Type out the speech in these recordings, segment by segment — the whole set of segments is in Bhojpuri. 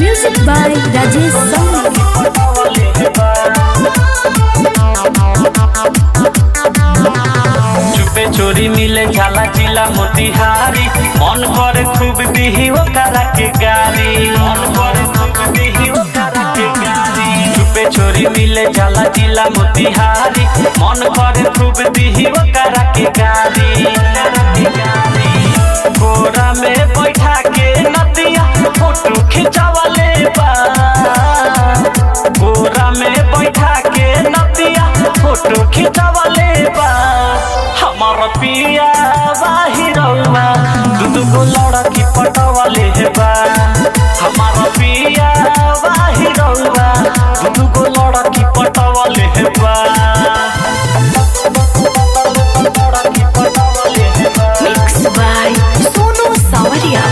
म्यूजिक बाय राजेश चुपे चोरी मिले झाला जिला मोतिहारी मन करे खूब दिही ओकरा के गारी मन करे खूब दिही ओकरा के गारी चुपे चोरी मिले झाला जिला मोतिहारी मन करे खूब दिही ओकरा के गारी कोरा में बैठा के नदिया फोटो खिंचावले बा कोरा में बैठा के नदिया फोटो खिंचावले बा हमारा पिया बाहिरवा दूगो लड़की पटवले बा हमारा पिया बाहिरवा दूगो लड़की पटवले बा लड़की पटवले बा मिक्स बाय सोनू सावरिया।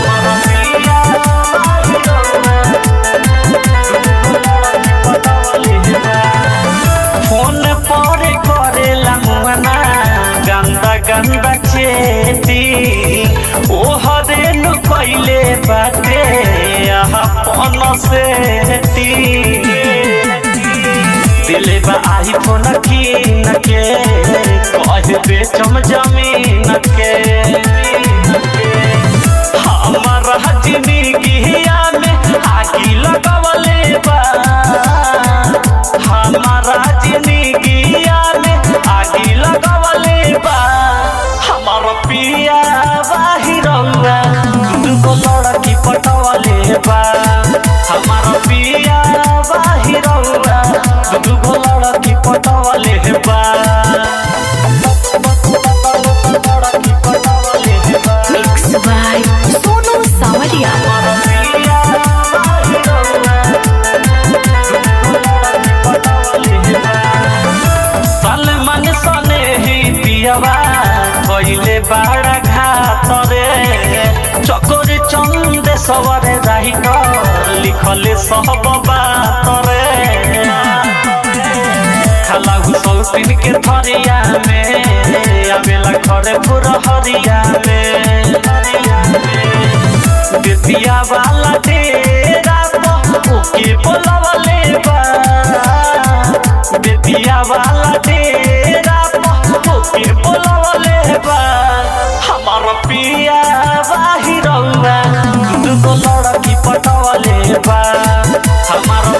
फोन पर करेला मुआना गंदा गंदा चेती ओ हरेनु पहले बाटे अपन सेती दिले बा आई फोन कीन के कह दे जमीन के हमारा जिंदगिया में आगी लगवले बा हमारा जिंदगिया में आगी लगवले बा हमारा पिया बाहिरवा दूगो लड़की पटवले बा हमारा पिया बाहिरवा दूगो लड़की पटवले बा लड़की पटवले बा मिक्स बाय सोनू सावरिया। सलमान सने ही पियवा कइले बड़ा घात रे चकोरी चंदे सवरे जाहि लिखले सब बात रे खाला हुसौतीन के थरिया में आवेला घरे पूरा हरिया में बेतिया वाला डेरा ओके बोलवले बा बेतिया वाला डेरा ओके बोलवले बा हमारा पिया बाहिरवा दूगो लड़की पटवले बा हमारा